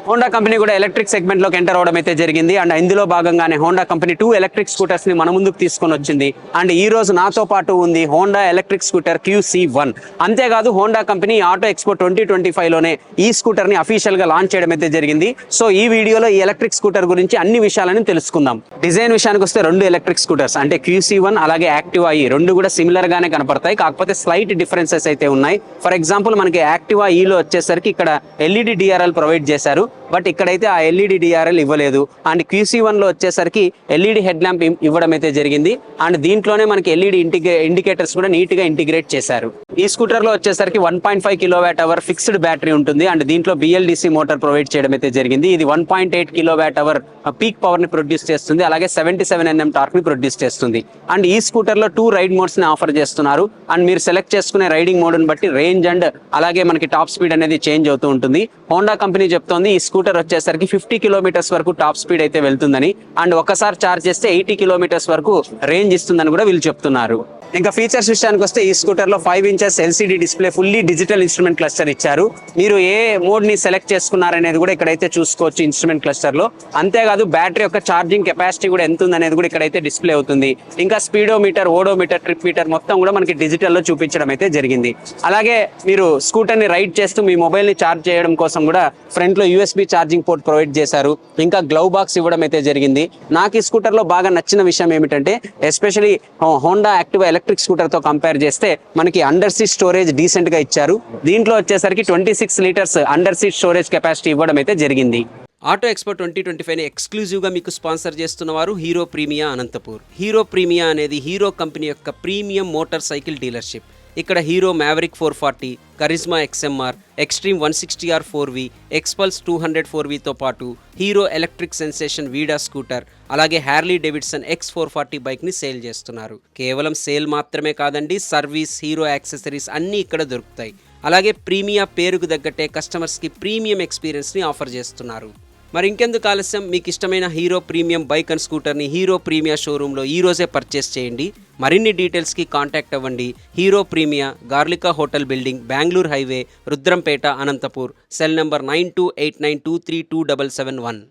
Honda company కూడా electric segment లోకి enter అవడం అయితే జరిగింది. అండ్ ఇందులో భాగంగానే హోండా కంపెనీ 2 ఎలక్ట్రిక్ స్కూటర్స్ ని మన ముందుకు తీసుకొని వచ్చింది. అండ్ ఈ రోజు నాతో పాటు ఉంది హోండా ఎలక్ట్రిక్ స్కూటర్ QC1. అంతేకాదు హోండా కంపెనీ ఆటో ఎక్స్పో 2025 లోనే ఈ స్కూటర్ ని అఫీషియల్ గా లాంచ్ చేయడం అయితే జరిగింది. సో ఈ వీడియోలో ఈ ఎలక్ట్రిక్ స్కూటర్ గురించి అన్ని విషయాలను తెలుసుకుందాం. డిజైన్ విషయానికి వస్తే 2 ఎలక్ట్రిక్ స్కూటర్స్ అంటే QC1 అలాగే యాక్టివా ఈ రెండు కూడా సిమిలర్ గానే కనపడతాయి. కాకపోతే స్లైట్ డిఫరెన్సెస్ అయితే ఉన్నాయి. ఫర్ ఎగ్జాంపుల్ మనకి యాక్టివా ఈలో వచ్చేసరికి ఇక్కడ LED DRL ప్రొవైడ్ చేశారు. బట్ ఇక్కడైతే ఆ LED DRL ఇవ్వలేదు. అండ్ QC1 లో వచ్చేసరికి LED హెడ్ ల్యాంప్ ఇవ్వడం అయితే జరిగింది. అండ్ దీంట్లోనే మనకి LED ఇండికేటర్స్ కూడా నీట్ గా ఇంటిగ్రేట్ చేశారు. ఈ స్కూటర్ లో వచ్చేసరికి 1.5 kWh ఫిక్స్డ్ బ్యాటరీ ఉంటుంది. అండ్ దీంట్లో BLDC మోటార్ ప్రొవైడ్ చేయడం అయితే జరిగింది. ఇది 1.8 kWh పీక్ పవర్ ని ప్రొడ్యూస్ చేస్తుంది. అలాగే 77 Nm టార్క్ ని ప్రొడ్యూస్ చేస్తుంది. అండ్ ఈ స్కూటర్ లో 2 రైడ్ మోడ్స్ ని ఆఫర్ చేస్తున్నారు. అండ్ మీరు సెలెక్ట్ చేసుకునే రైడింగ్ మోడ్ ని బట్టి రేంజ్ అండ్ అలాగే మనకి టాప్ స్పీడ్ అనేది చేంజ్ అవుతూ ఉంటుంది. హోండా కంపెనీ చెప్తోంది ఈ స్కూటర్ వచ్చేసరికి 50 కిలోమీటర్స్ వరకు టాప్ స్పీడ్ అయితే వెళ్తుందని. అండ్ ఒకసారి చార్జ్ చేస్తే 80 కిలోమీటర్స్ వరకు రేంజ్ ఇస్తుందని కూడా వీళ్ళు చెప్తున్నారు. ఇంకా ఫీచర్స్ విషయానికి వస్తే ఈ స్కూటర్ లో 5 inches LCD display fully digital instrument cluster ఇచ్చారు. మీరు ఏ మోడ్ ని సెలెక్ట్ చేసుకున్నారనేది కూడా ఇక్కడైతే చూసుకోవచ్చు ఇన్స్ట్రుమెంట్ క్లస్టర్ లో. అంతేకాదు బ్యాటరీ యొక్క ఛార్జింగ్ కెపాసిటీ కూడా ఎంత ఉందనేది కూడా ఇక్కడైతే డిస్ప్లే అవుతుంది. ఇంకా స్పీడోమీటర్, ఓడోమీటర్, ట్రిప్ మీటర్ మొత్తం కూడా మనకి డిజిటల్ లో చూపించడం అయితే జరిగింది. అలాగే మీరు స్కూటర్ ని రైడ్ చేస్తూ మీ మొబైల్ ని ఛార్జ్ చేయడం కోసం కూడా ఫ్రంట్ లో USB ఛార్జింగ్ పోర్ట్ ప్రొవైడ్ చేశారు. ఇంకా గ్లౌ బాక్స్ ఇవ్వడం అయితే జరిగింది. నాకు ఈ స్కూటర్ లో బాగా నచ్చిన విషయం ఏమిటంటే especially Honda Activa electric scooter తో కంపేర్ చేస్తే మనకి అండర్ సీట్ స్టోరేజ్ డీసెంట్ గా ఇచ్చారు. దీంట్లో వచ్చేసరికి 26 litres under seat storage capacity ఇవ్వడం అయితే జరిగింది. ఆటో ఎక్స్పో 2025 ఎక్స్క్లూజివ్గా మీకు స్పాన్సర్ చేస్తున్నవారు హీరో ప్రీమియా అనంతపూర్. హీరో ప్రీమియా అనేది హీరో కంపెనీ యొక్క ప్రీమియం మోటార్ సైకిల్ డీలర్షిప్. ఇక్కడ Hero Maverick 440, Karizma XMR, Xtreme 160R 4V, Xpulse 200 4Vతో పాటు Hero electric sensation Vida scooter, అలాగే హ్యార్లీ డేవిడ్సన్ X440 బైక్ని సేల్ చేస్తున్నారు. కేవలం సేల్ మాత్రమే కాదండి, సర్వీస్, హీరో యాక్సెసరీస్ అన్నీ ఇక్కడ దొరుకుతాయి. అలాగే ప్రీమియా పేరుకు తగ్గట్టే కస్టమర్స్కి ప్రీమియం ఎక్స్పీరియన్స్ని ఆఫర్ చేస్తున్నారు. మరి ఇంకెందుకు ఆలస్యం, మీకు ఇష్టమైన హీరో ప్రీమియం బైక్ అండ్ స్కూటర్ని హీరో ప్రీమియా షోరూంలో ఈరోజే పర్చేస్ చేయండి. మరిన్ని డీటెయిల్స్కి కాంటాక్ట్ అవ్వండి. హీరో ప్రీమియా, గార్లికా hotel building, Bengaluru highway, Rudrampeta, Anantapur. Cell number 9289232771.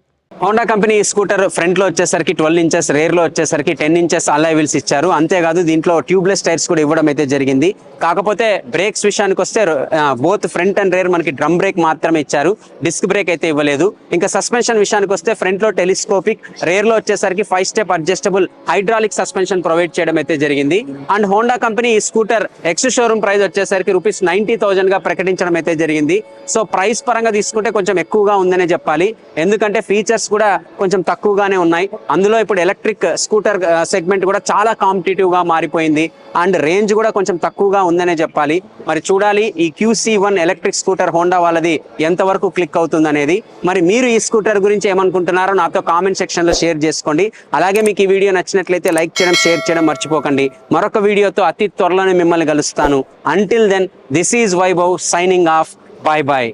Honda company scooter front లో వచ్చేసరికి 12 ఇంచెస్, రేర్ లో వచ్చేసరికి 10 ఇంచెస్ అలాయ్ వీల్స్ ఇచ్చారు. అంతేకాదు దీంట్లో ట్యూబ్లెస్ టైర్స్ కూడా ఇవ్వడం అయితే జరిగింది. కాకపోతే బ్రేక్స్ విషయానికి వస్తే బోత్ ఫ్రంట్ అండ్ రేర్ మనకి డ్రమ్ బ్రేక్ మాత్రమే ఇచ్చారు, డిస్క్ బ్రేక్ అయితే ఇవ్వలేదు. ఇంకా సస్పెన్షన్ విషయానికి వస్తే ఫ్రంట్ లో టెలిస్కోపిక్, రేర్ లో వచ్చేసరికి 5 step adjustable hydraulic suspension provide చేయడం అయితే జరిగింది. అండ్ హోండా కంపెనీ ఈ స్కూటర్ ఎక్స్ షోరూమ్ ప్రైస్ వచ్చేసరికి ₹90,000 గా ప్రకటించడం అయితే జరిగింది. సో ప్రైస్ పరంగా తీసుకుంటే కొంచెం ఎక్కువగా ఉందనే చెప్పాలి. ఎందుకంటే ఫీచర్స్ కూడా కొంచెం తక్కువగానే ఉన్నాయి. అందులో ఇప్పుడు ఎలక్ట్రిక్ స్కూటర్ సెగ్మెంట్ కూడా చాలా కాంపిటేటివ్ గా మారిపోయింది. అండ్ రేంజ్ కూడా కొంచెం తక్కువగా ఉందనే చెప్పాలి. మరి చూడాలి ఈ QC1 ఎలక్ట్రిక్ స్కూటర్ హోండా వాళ్ళది ఎంతవరకు క్లిక్ అవుతుంది అనేది. మరి మీరు ఈ స్కూటర్ గురించి ఏమనుకుంటున్నారో నాతో కామెంట్ సెక్షన్ లో షేర్ చేసుకోండి. అలాగే మీకు ఈ వీడియో నచ్చినట్లయితే లైక్ చేయడం, షేర్ చేయడం మర్చిపోకండి. మరొక వీడియోతో అతి త్వరలోనే మిమ్మల్ని కలుస్తాను. Until then, this is Vaibhav signing off. Bye by.